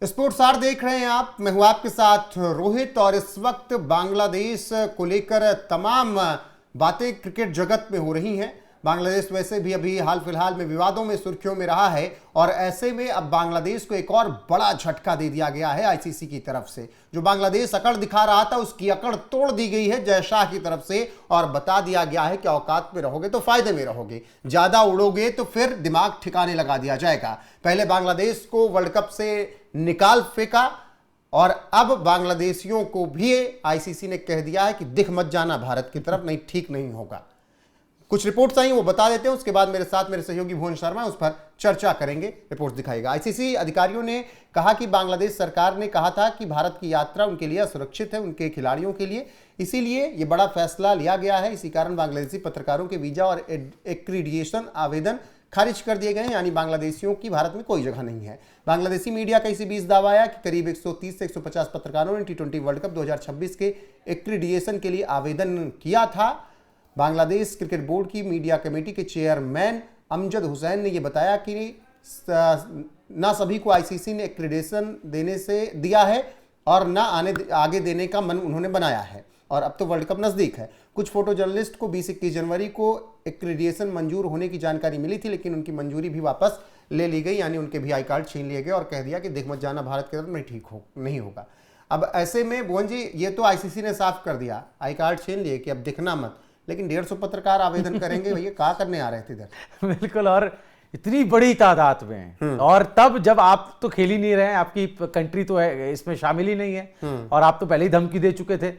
Sports are देख रहे हैं आप। मैं हूं आपके साथ रोहित, और इस वक्त बांग्लादेश को लेकर तमाम बातें क्रिकेट जगत में हो रही हैं। बांग्लादेश वैसे भी अभी हाल फिलहाल में विवादों में सुर्खियों में रहा है, और ऐसे में अब बांग्लादेश को एक और बड़ा झटका दे दिया गया है आईसीसी की तरफ से। जो बांग्लादेश अकड़ दिखा रहा था उसकी अकड़ तोड़ दी गई है जय शाह की तरफ से, और बता दिया गया है कि औकात में रहोगे तो फायदे में रहोगे, ज्यादा उड़ोगे तो फिर दिमाग ठिकाने लगा दिया जाएगा। पहले बांग्लादेश को वर्ल्ड कप से निकाल फेंका, और अब बांग्लादेशियों को भी आईसीसी ने कह दिया है कि दिख मत जाना भारत की तरफ, नहीं ठीक नहीं होगा। कुछ रिपोर्ट्स आई वो बता देते हैं, उसके बाद मेरे साथ मेरे सहयोगी भुवन शर्मा उस पर चर्चा करेंगे, रिपोर्ट दिखाएगा। आईसीसी अधिकारियों ने कहा कि बांग्लादेश सरकार ने कहा था कि भारत की यात्रा उनके लिए असुरक्षित है, उनके खिलाड़ियों के लिए, इसीलिए ये बड़ा फैसला लिया गया है। इसी कारण बांग्लादेशी पत्रकारों के वीजा और एक्रीडिएशन आवेदन खारिज कर दिए गए, यानी बांग्लादेशियों की भारत में कोई जगह नहीं है। बांग्लादेशी मीडिया का इसी बीच दावा आया कि करीब 130 से 150 पत्रकारों ने T20 वर्ल्ड कप 2026 के एक्रीडिएशन के लिए आवेदन किया था। बांग्लादेश क्रिकेट बोर्ड की मीडिया कमेटी के चेयरमैन अमजद हुसैन ने यह बताया कि ना सभी को आईसीसी ने एक्रीडिएशन देने से दिया है और ना आगे देने का मन उन्होंने बनाया है, और अब तो वर्ल्ड कप नजदीक है। कुछ फोटो जर्नलिस्ट को 20-21 जनवरी को एक्रीडिएशन मंजूर होने की जानकारी मिली थी, लेकिन उनकी मंजूरी भी वापस ले ली गई, यानी उनके भी आई कार्ड छीन लिए गए और कह दिया कि दिख मत जाना भारत की तरफ, नहीं होगा। अब ऐसे में भुवन जी, ये तो आईसीसी ने साफ कर दिया, आई कार्ड छीन लिए कि अब दिखना मत, लेकिन 150 पत्रकार आवेदन करेंगे, भैया क्या करने आ रहे थे इधर। बिल्कुल, और इतनी बड़ी तादाद में, और तब जब आप तो खेल ही नहीं रहे हैं, आपकी कंट्री तो है इसमें शामिल ही नहीं है, और आप तो पहले ही धमकी दे चुके थे,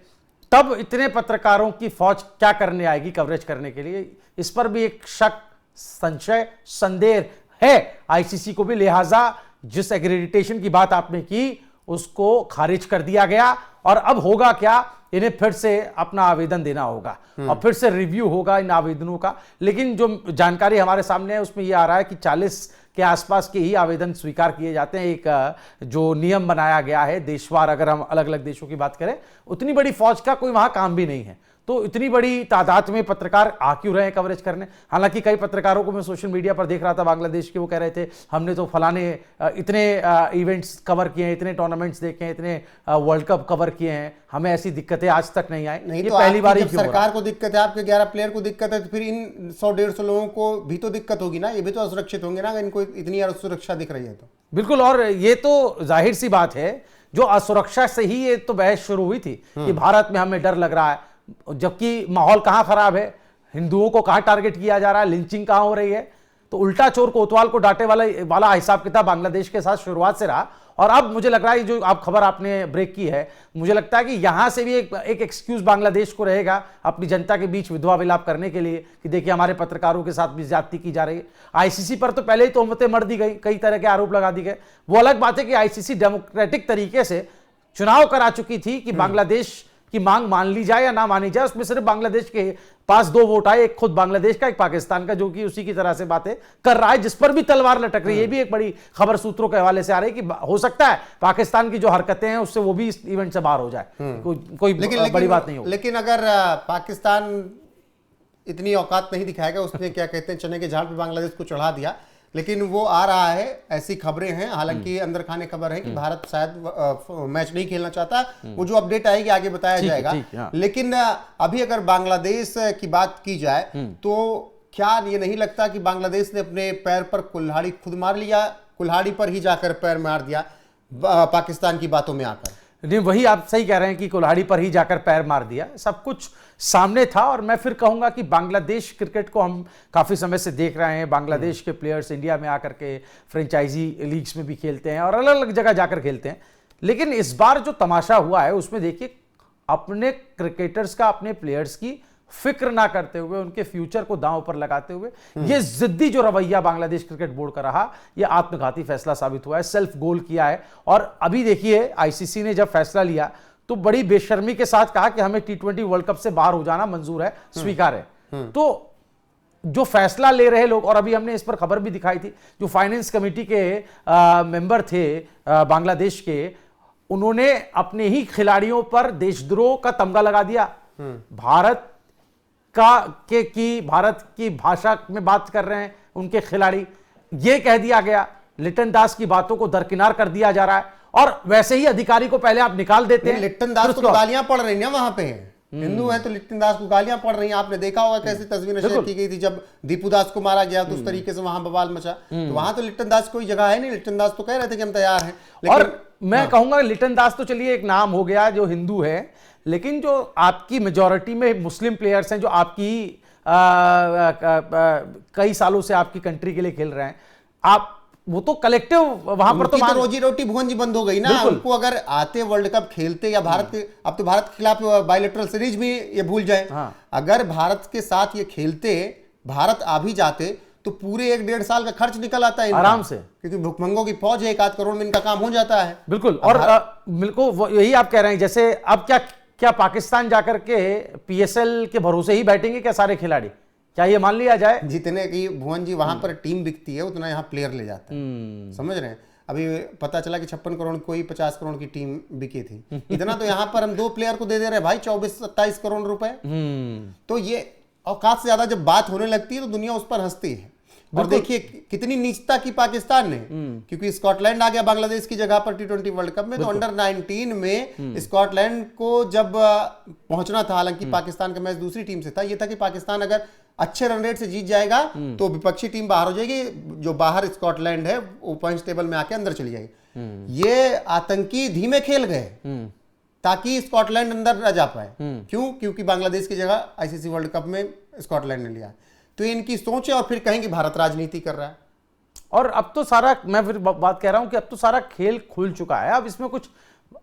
तब इतने पत्रकारों की फौज क्या करने आएगी कवरेज करने के लिए? इस पर भी एक शक, संशय, संदेह है आईसीसी को भी। लिहाजा जिस एक्रेडिटेशन की बात आपने की उसको खारिज कर दिया गया, और अब होगा क्या, इन्हें फिर से अपना आवेदन देना होगा और फिर से रिव्यू होगा इन आवेदनों का। लेकिन जो जानकारी हमारे सामने है उसमें यह आ रहा है कि 40 के आसपास के ही आवेदन स्वीकार किए जाते हैं। एक जो नियम बनाया गया है देशवार, अगर हम अलग अलग देशों की बात करें, उतनी बड़ी फौज का कोई वहां काम भी नहीं है, तो इतनी बड़ी तादाद में पत्रकार आ क्यों रहे हैं कवरेज करने? हालांकि कई पत्रकारों को मैं सोशल मीडिया पर देख रहा था बांग्लादेश के, वो कह रहे थे हमने तो फलाने इतने इवेंट्स कवर किए हैं, इतने टूर्नामेंट्स देखे हैं, इतने वर्ल्ड कप कवर किए हैं, हमें ऐसी दिक्कतें आज तक नहीं आई। नहीं, ये तो पहली बार ही सरकार को दिक्कत है, आपके 11 प्लेयर को दिक्कत है, तो फिर इन 100-150 लोगों को भी तो दिक्कत होगी ना, ये भी तो असुरक्षित होंगे ना, इनको इतनी असुरक्षा दिख रही है तो। बिल्कुल, और ये तो जाहिर सी बात है, जो असुरक्षा से ही ये तो बहस शुरू हुई थी कि भारत में हमें डर लग रहा है, जबकि माहौल कहां खराब है, हिंदुओं को कहां टारगेट किया जा रहा है, लिंचिंग कहां हो रही है। तो उल्टा चोर कोतवाल को डांटे वाला हिसाब किताब बांग्लादेश के साथ शुरुआत से रहा, और अब मुझे लग रहा है जो आप खबर आपने ब्रेक की है, मुझे लगता है कि यहां से भी एक एक्सक्यूज बांग्लादेश को रहेगा अपनी जनता के बीच विधवा विलाप करने के लिए कि देखिए हमारे पत्रकारों के साथ भी ज्यादती की जा रही है। आईसीसी पर तो पहले ही तोहमतें मर दी गई, कई तरह के आरोप लगा दिए गए। वो अलग बात है कि आईसीसी डेमोक्रेटिक तरीके से चुनाव करा चुकी थी कि बांग्लादेश की मांग मान ली जाए या ना मानी जाए, उसमें सिर्फ बांग्लादेश के पास 2 वोट आए, एक खुद बांग्लादेश का, एक पाकिस्तान का, जो कि उसी की तरह से बातें कर रहा है, जिस पर भी तलवार लटक रही है। ये भी एक बड़ी खबर सूत्रों के हवाले से आ रही है कि हो सकता है पाकिस्तान की जो हरकतें हैं उससे वो भी इस इवेंट से बाहर हो जाए, कोई बड़ी बात नहीं होगी। लेकिन अगर पाकिस्तान इतनी औकात नहीं दिखाएगा, उसने क्या कहते हैं चने के झाड़ पे बांग्लादेश को चढ़ा दिया, लेकिन वो आ रहा है, ऐसी खबरें हैं। हालांकि अंदर खाने खबर है कि भारत शायद मैच नहीं खेलना चाहता, वो जो अपडेट आएगी आगे बताया जाएगा। हाँ। लेकिन अभी अगर बांग्लादेश की बात की जाए तो क्या ये नहीं लगता कि बांग्लादेश ने अपने पैर पर कुल्हाड़ी खुद मार लिया, कुल्हाड़ी पर ही जाकर पैर मार दिया पाकिस्तान की बातों में आकर? नहीं, वही आप सही कह रहे हैं कि कुल्हाड़ी पर ही जाकर पैर मार दिया, सब कुछ सामने था। और मैं फिर कहूंगा कि बांग्लादेश क्रिकेट को हम काफी समय से देख रहे हैं, बांग्लादेश के प्लेयर्स इंडिया में आकर के फ्रेंचाइजी लीग्स में भी खेलते हैं और अलग अलग जगह जाकर खेलते हैं, लेकिन इस बार जो तमाशा हुआ है उसमें देखिए अपने क्रिकेटर्स का, अपने प्लेयर्स की फिक्र ना करते हुए, उनके फ्यूचर को दांव पर लगाते हुए ये जिद्दी जो रवैया बांग्लादेश क्रिकेट बोर्ड का रहा, ये आत्मघाती फैसला साबित हुआ है। सेल्फ गोल किया है, और अभी देखिए आईसीसी ने जब फैसला लिया तो बड़ी बेशर्मी के साथ कहा कि हमें T20 वर्ल्ड कप से बाहर हो जाना मंजूर है, स्वीकार है। तो जो फैसला ले रहे लोग, और अभी हमने इस पर खबर भी दिखाई थी, जो फाइनेंस कमेटी के मेंबर थे बांग्लादेश के, उन्होंने अपने ही खिलाड़ियों पर देशद्रोह का तमगा लगा दिया। भारत की भाषा में बात कर रहे हैं उनके खिलाड़ी, यह कह दिया गया, लिटन दास की बातों को दरकिनार कर दिया जा रहा है, और वैसे ही अधिकारी को पहले आप निकाल देते हैं। लिट्टन दास को गालियां पड़ रही हैं वहां पे, हिंदू है तो लिट्टन दास को गालियां पड़ रही हैं। आपने देखा होगा कैसी तस्वीरें शेयर की गई थी जब दीपू दास को मारा गया तो उस तरीके से वहां बवाल मचा। तो वहां तो लिट्टन दास कोई जगह है नहीं। लिट्टन दास तो कह रहे थे कि हम तैयार हैं, और मैं कहूंगा लिट्टन दास तो चलिए एक नाम हो गया जो हिंदू है, लेकिन जो आपकी मेजॉरिटी में मुस्लिम प्लेयर्स हैं जो आपकी कई सालों से आपकी कंट्री के लिए खेल रहे हैं, आप वो तो कलेक्टिव वहां पर तो रोजी रोटी भुवन जी बंद हो गई ना। उनको अगर आते वर्ल्ड कप खेलते या भारत के, अब तो भारत के खिलाफ बायलैटरल सीरीज भी ये भूल जाए। अगर भारत के साथ ये खेलते, भारत आ भी जाते तो पूरे 1-1.5 साल का खर्च निकल आता है आराम से, क्योंकि भुखमंगों की फौज है, 1-8 करोड़ में इनका काम हो जाता है। बिल्कुल। और बिल्कुल यही आप कह रहे हैं, जैसे अब क्या पाकिस्तान जाकर के पीएसएल के भरोसे ही बैठेंगे क्या सारे खिलाड़ी? क्या ये मान लिया जाए? जितने की भुवन जी वहां पर टीम बिकती है उतना यहाँ प्लेयर ले जाता है। समझ रहे हैं? अभी पता चला कि 56 करोड़ कोई 50 करोड़ की टीम बिकी थी। इतना तो यहाँ पर हम 2 प्लेयर को दे रहे भाई 24-27 करोड़ रुपए। तो ये औकात से ज्यादा जब बात होने लगती है तो दुनिया उस पर हंसती है। और देखिए कितनी नीचता की पाकिस्तान ने, क्योंकि स्कॉटलैंड आ गया बांग्लादेश की जगह पर T20 वर्ल्ड कप में। तो अंडर 19 में स्कॉटलैंड को जब पहुंचना था, हालांकि पाकिस्तान का मैच दूसरी टीम से था, ये था कि पाकिस्तान अगर अच्छे रन रेट से जीत जाएगा तो विपक्षी टीम बाहर हो जाएगी, जो बाहर स्कॉटलैंड है वो पॉइंट्स टेबल में आके अंदर चली जाएगी। ये आतंकी धीमे खेल गए ताकि स्कॉटलैंड अंदर न जा पाए। क्यों? क्योंकि बांग्लादेश की जगह आईसीसी वर्ल्ड कप में स्कॉटलैंड ने लिया। तो इनकी सोच है, और फिर कहेंगे भारत राजनीति कर रहा है। और अब तो सारा, मैं फिर बात कह रहा हूं कि अब तो सारा खेल खुल चुका है। अब इसमें कुछ,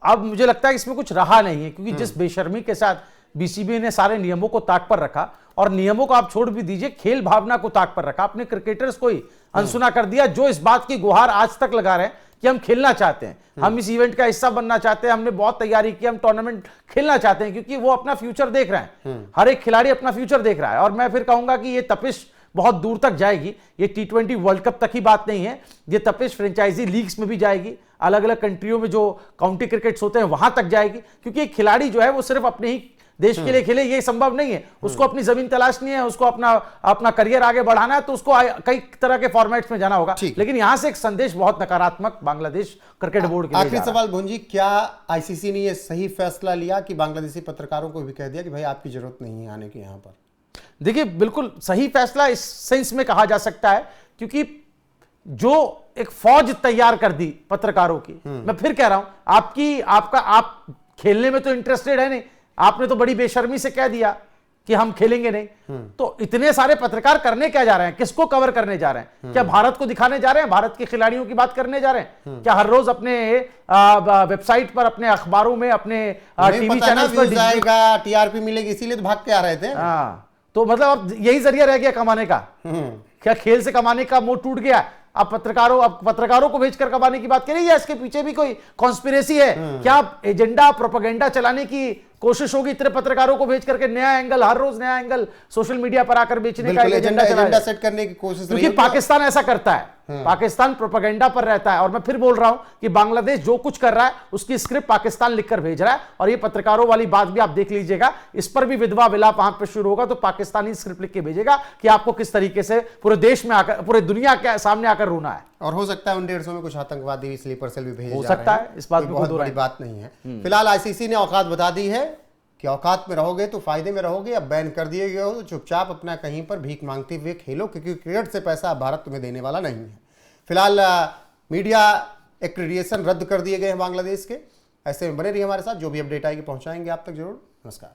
अब मुझे लगता है इसमें कुछ रहा नहीं है, क्योंकि जिस बेशर्मी के साथ बीसीबी ने सारे नियमों को ताक पर रखा, और नियमों को आप छोड़ भी दीजिए, खेल भावना को ताक पर रखा, अपने क्रिकेटर्स को ही अनसुना कर दिया, जो इस बात की गुहार आज तक लगा रहे हैं कि हम खेलना चाहते हैं, हम इस इवेंट का हिस्सा बनना चाहते हैं, हमने बहुत तैयारी की, हम टूर्नामेंट खेलना चाहते हैं, क्योंकि वो अपना फ्यूचर देख रहे हैं। हर एक खिलाड़ी अपना फ्यूचर देख रहा है। और मैं फिर कहूंगा कि ये तपिश बहुत दूर तक जाएगी। ये T20 वर्ल्ड कप तक ही बात नहीं है, ये तपिश फ्रेंचाइजी लीग्स में भी जाएगी, अलग अलग कंट्रियों में जो काउंटी क्रिकेट्स होते हैं वहां तक जाएगी। क्योंकि एक खिलाड़ी जो है वो सिर्फ अपने ही देश के लिए खेले ये संभव नहीं है, उसको अपनी जमीन तलाशनी है, उसको अपना करियर आगे बढ़ाना है, तो उसको कई तरह के फॉर्मेट्स में जाना होगा। लेकिन यहां से एक संदेश बहुत नकारात्मक बांग्लादेश क्रिकेट बोर्ड के लिए। आखिरी सवाल भुंजी, क्या आईसीसी ने यह सही फैसला लिया कि बांग्लादेशी पत्रकारों को भी कह दिया कि भाई आपकी जरूरत नहीं है आने की यहां पर? देखिए, बिल्कुल सही फैसला इस सेंस में कहा जा सकता है, क्योंकि जो एक फौज तैयार कर दी पत्रकारों की, मैं फिर कह रहा हूं, आप खेलने में तो इंटरेस्टेड है नहीं, आपने तो बड़ी बेशर्मी से कह दिया कि हम खेलेंगे नहीं। तो इतने सारे पत्रकार करने क्या जा रहे हैं? किसको कवर करने जा रहे हैं? क्या भारत को दिखाने जा रहे हैं? भारत के खिलाड़ियों की बात करने जा रहे हैं? क्या हर रोज अपने वेबसाइट पर, अपने अखबारों में, अपने टीवी चैनल पर जाएगा, टीआरपी मिलेगी, इसीलिए तो भाग के आ रहे थे। तो मतलब अब यही जरिया रह गया कमाने का? क्या खेल से कमाने का मोह टूट गया? अब पत्रकारों को भेजकर कमाने की बात करिए, या इसके पीछे भी कोई कॉन्स्पिरेसी है? क्या एजेंडा, प्रोपेगेंडा चलाने की कोशिश होगी इतने पत्रकारों को भेज करके? नया एंगल, हर रोज नया एंगल सोशल मीडिया पर आकर बेचने का एजेंडा सेट करने की कोशिश, क्योंकि पाकिस्तान ऐसा करता है। पाकिस्तान प्रोपेगेंडा पर रहता है। और मैं फिर बोल रहा हूं कि बांग्लादेश जो कुछ कर रहा है उसकी स्क्रिप्ट पाकिस्तान लिखकर भेज रहा है। और ये पत्रकारों वाली बात भी आप देख लीजिएगा, इस पर भी विधवा विलाप वहां पर शुरू होगा तो पाकिस्तानी स्क्रिप्ट लिख के भेजेगा कि आपको किस तरीके से पूरे देश में आकर, पूरे दुनिया के सामने आकर रोना है। और हो सकता है उन 150 में कुछ आतंकवादी स्लीपर सेल भी भेजे हो सकता है, इस बात में बहुत बड़ी बात नहीं है। फिलहाल आईसीसी ने औकात बता दी है कि औकात में रहोगे तो फायदे में रहोगे। अब बैन कर दिए गए हो तो चुपचाप अपना कहीं पर भीख मांगते हुए खेलो, क्योंकि क्रिकेट से पैसा भारत तुम्हें देने वाला नहीं है। फिलहाल मीडिया एक्रेडिटेशन रद्द कर दिए गए हैं बांग्लादेश के। ऐसे में बने रहिए हमारे साथ, जो भी अपडेट आएगी पहुंचाएंगे आप तक जरूर। नमस्कार।